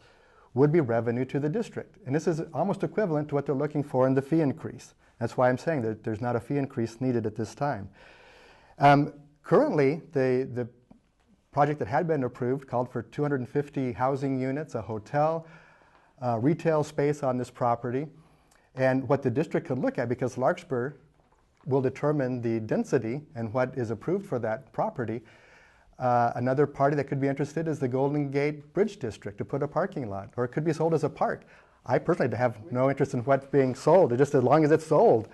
would be revenue to the district. And this is almost equivalent to what they're looking for in the fee increase. That's why I'm saying that there's not a fee increase needed at this time. Currently, the project that had been approved called for 250 housing units, a hotel, retail space on this property. And what the district could look at, because Larkspur will determine the density and what is approved for that property. Another party that could be interested is the Golden Gate Bridge District to put a parking lot, or it could be sold as a park. I personally have no interest in what's being sold, just as long as it's sold.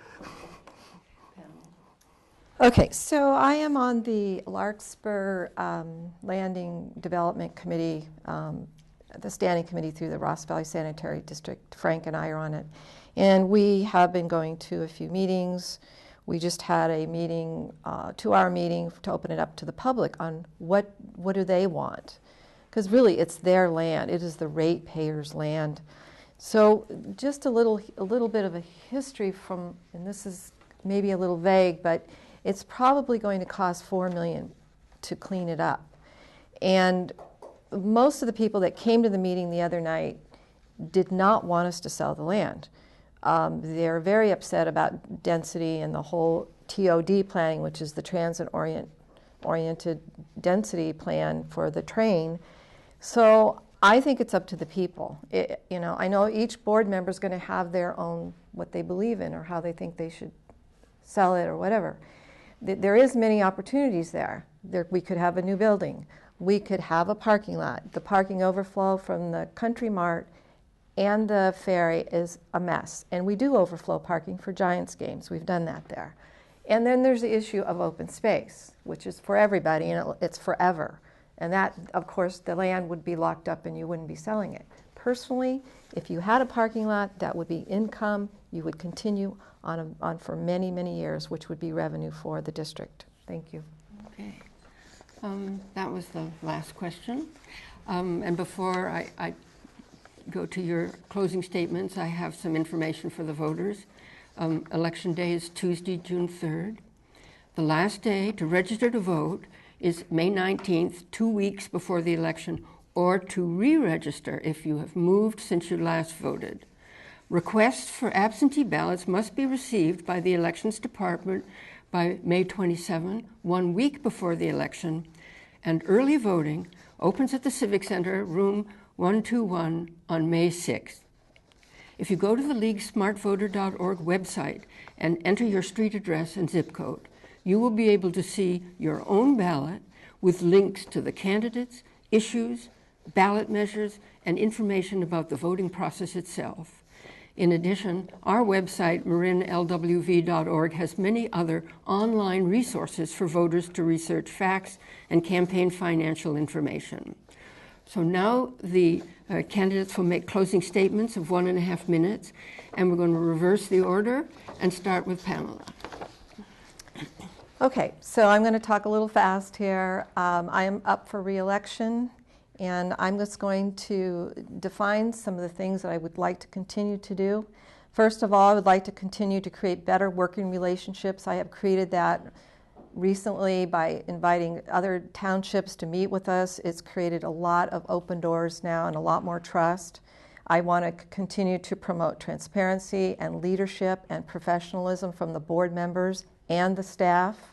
Okay, so I am on the Larkspur Landing Development Committee, the standing committee through the Ross Valley Sanitary District. Frank and I are on it. And we have been going to a few meetings. We just had a meeting, 2-hour meeting to open it up to the public on what do they want. Because really it's their land. It is the ratepayers' land. So just a little bit of a history from, and this is maybe a little vague, but it's probably going to cost $4 million to clean it up. And most of the people that came to the meeting the other night did not want us to sell the land. They're very upset about density and the whole TOD planning, which is the transit-oriented density plan for the train. So I think it's up to the people. I know each board member is going to have their own, what they believe in or how they think they should sell it or whatever. There is many opportunities there. We could have a new building. We could have a parking lot. The parking overflow from the Country Mart and the ferry is a mess. And we do overflow parking for Giants games. We've done that there. And then there's the issue of open space, which is for everybody, and it's forever. And that, of course, the land would be locked up and you wouldn't be selling it. Personally, if you had a parking lot, that would be income. You would continue on for many, many years, which would be revenue for the district. Thank you. Okay. That was the last question. And before I go to your closing statements, I have some information for the voters. Election day is Tuesday, June 3rd. The last day to register to vote is May 19th, 2 weeks before the election, or to re-register if you have moved since you last voted. Requests for absentee ballots must be received by the Elections Department by May 27, 1 week before the election, and early voting opens at the Civic Center, room 121, on May 6th. If you go to the leaguesmartvoter.org website and enter your street address and zip code, you will be able to see your own ballot with links to the candidates, issues, ballot measures, and information about the voting process itself. In addition, our website, marinlwv.org, has many other online resources for voters to research facts and campaign financial information. So now the candidates will make closing statements of 1.5 minutes, and we're going to reverse the order and start with Pamela. Okay, so I'm going to talk a little fast here. I am up for re-election, and I'm just going to define some of the things that I would like to continue to do. First of all, I would like to continue to create better working relationships. I have created that recently by inviting other townships to meet with us. It's created a lot of open doors now and a lot more trust. I want to continue to promote transparency and leadership and professionalism from the board members and the staff.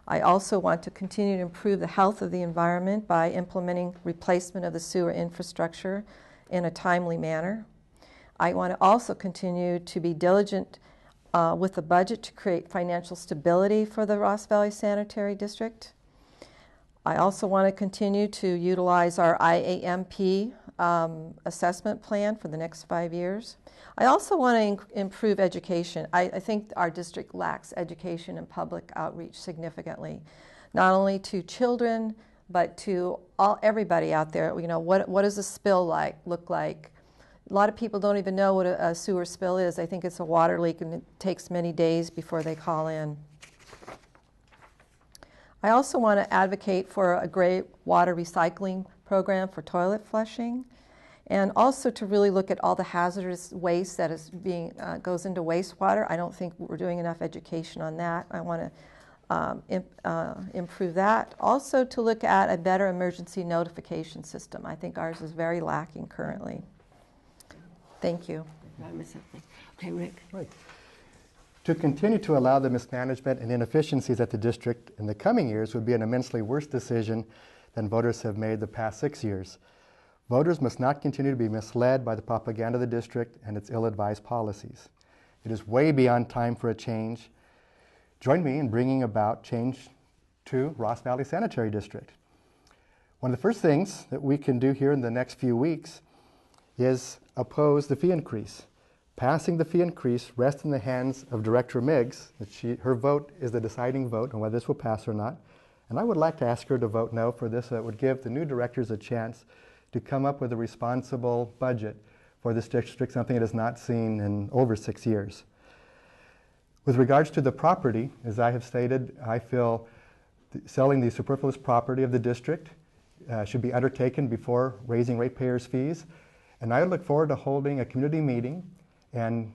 I also want to continue to improve the health of the environment by implementing replacement of the sewer infrastructure in a timely manner. I want to also continue to be diligent with the budget to create financial stability for the Ross Valley Sanitary District. I also want to continue to utilize our IAMP assessment plan for the next 5 years. I also want to improve education. I think our district lacks education and public outreach significantly, not only to children, but to everybody out there. You know, what does a spill look like? A lot of people don't even know what a sewer spill is. They think it's a water leak and it takes many days before they call in. I also want to advocate for a great water recycling program for toilet flushing, and also to really look at all the hazardous waste that is goes into wastewater. I don't think we're doing enough education on that. I want to improve that. Also to look at a better emergency notification system. I think ours is very lacking currently. Thank you. Okay, Rick. Right. To continue to allow the mismanagement and inefficiencies at the district in the coming years would be an immensely worse decision than voters have made the past 6 years. Voters must not continue to be misled by the propaganda of the district and its ill-advised policies. It is way beyond time for a change. Join me in bringing about change to Ross Valley Sanitary District. One of the first things that we can do here in the next few weeks is oppose the fee increase. Passing the fee increase rests in the hands of Director Meigs. Her vote is the deciding vote on whether this will pass or not. And I would like to ask her to vote no for this. That would give the new directors a chance to come up with a responsible budget for this district, something it has not seen in over 6 years. With regards to the property, as I have stated, I feel selling the superfluous property of the district should be undertaken before raising ratepayers' fees. And I look forward to holding a community meeting and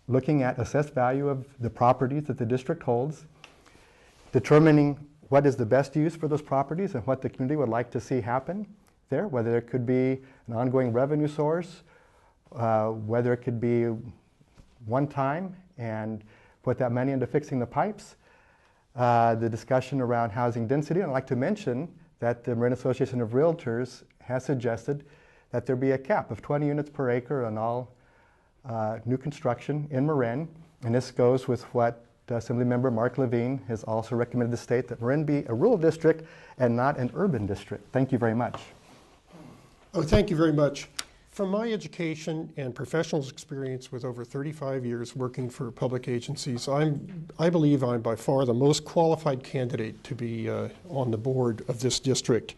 looking at assessed value of the properties that the district holds, determining what is the best use for those properties and what the community would like to see happen there, whether it could be an ongoing revenue source, whether it could be one time and put that money into fixing the pipes, the discussion around housing density. And I'd like to mention that the Marin Association of Realtors has suggested that there be a cap of 20 units per acre on all new construction in Marin. And this goes with what Assemblymember Mark Levine has also recommended the state, that Marin be a rural district and not an urban district. Thank you very much. Oh, thank you very much. From my education and professional experience with over 35 years working for public agencies, I believe I'm by far the most qualified candidate to be on the board of this district.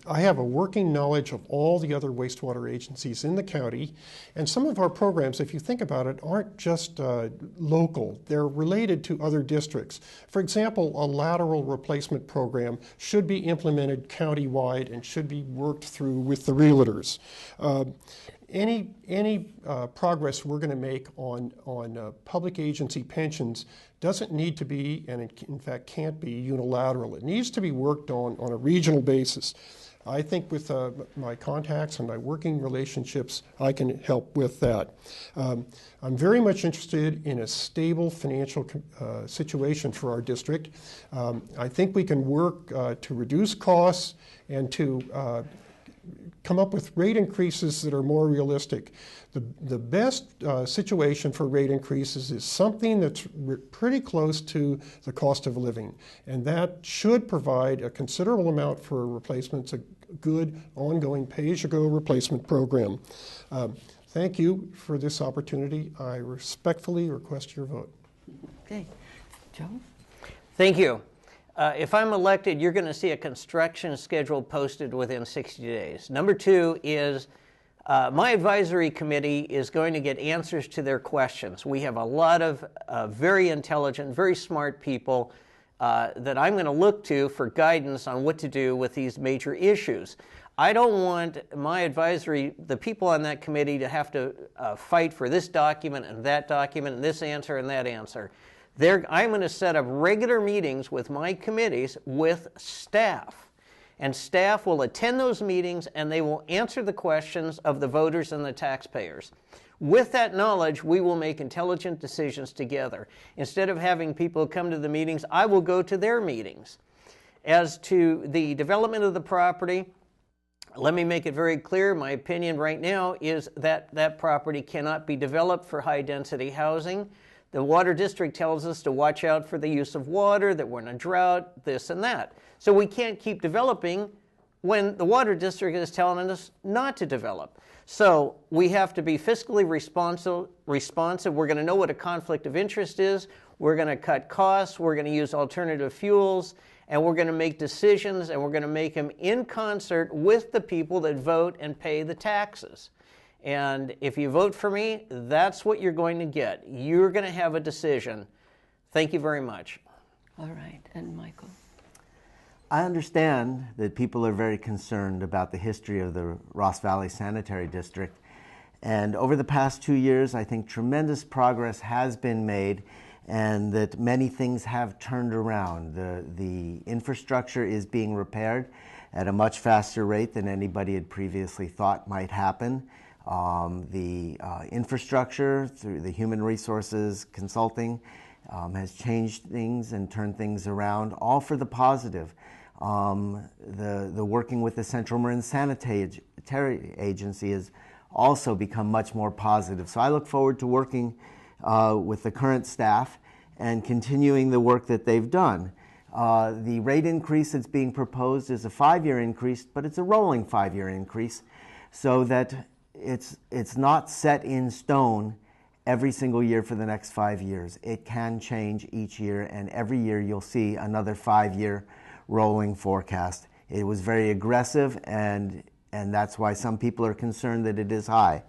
I have a working knowledge of all the other wastewater agencies in the county, and some of our programs, if you think about it, aren't just local. They're related to other districts. For example, a lateral replacement program should be implemented countywide and should be worked through with the realtors. Any progress we're going to make on public agency pensions doesn't need to be, and it in fact can't be, unilateral. It needs to be worked on a regional basis. I think with my contacts and my working relationships, I can help with that. I'm very much interested in a stable financial situation for our district. I think we can work to reduce costs and to come up with rate increases that are more realistic. The best situation for rate increases is something that's pretty close to the cost of living, and that should provide a considerable amount for replacements, a good ongoing pay-as-you-go replacement program. Thank you for this opportunity. I respectfully request your vote. Okay. Joe? Thank you. If I'm elected, you're going to see a construction schedule posted within 60 days. Number two is my advisory committee is going to get answers to their questions. We have a lot of very intelligent, very smart people that I'm going to look to for guidance on what to do with these major issues. I don't want my advisory, the people on that committee, to have to fight for this document and this answer and that answer. I'm going to set up regular meetings with my committees with staff. And staff will attend those meetings and they will answer the questions of the voters and the taxpayers. With that knowledge, we will make intelligent decisions together. Instead of having people come to the meetings, I will go to their meetings. As to the development of the property, let me make it very clear. My opinion right now is that that property cannot be developed for high-density housing. The Water District tells us to watch out for the use of water, that we're in a drought, this and that. So we can't keep developing when the Water District is telling us not to develop. So we have to be fiscally responsive. We're going to know what a conflict of interest is. We're going to cut costs. We're going to use alternative fuels. And we're going to make decisions, and we're going to make them in concert with the people that vote and pay the taxes. And if you vote for me, that's what you're going to get. You're going to have a decision. Thank you very much. All right. And Michael? I understand that people are very concerned about the history of the Ross Valley Sanitary District. And over the past 2 years, I think tremendous progress has been made and that many things have turned around. The infrastructure is being repaired at a much faster rate than anybody had previously thought might happen. The infrastructure through the human resources consulting has changed things and turned things around, all for the positive. The working with the Central Marin Sanitary Agency has also become much more positive. So I look forward to working with the current staff and continuing the work that they've done. The rate increase that's being proposed is a 5-year increase, but it's a rolling 5-year increase, so that it's not set in stone every single year for the next 5 years. It can change each year, and every year you'll see another 5-year rolling forecast. It was very aggressive, and that's why some people are concerned that it is high.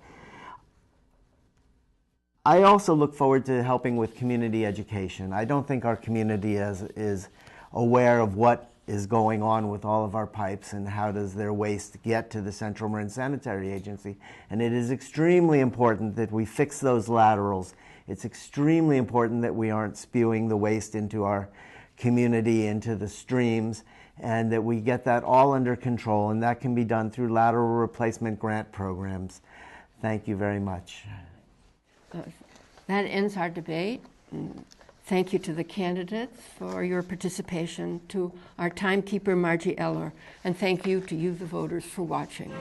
I also look forward to helping with community education. I don't think our community is aware of what is going on with all of our pipes and how does their waste get to the Central Marin Sanitary Agency. And it is extremely important that we fix those laterals. It's extremely important that we aren't spewing the waste into our community, into the streams, and that we get that all under control, and that can be done through lateral replacement grant programs. Thank you very much. That ends our debate. Thank you to the candidates for your participation, to our timekeeper, Margie Eller, and thank you to you, the voters, for watching.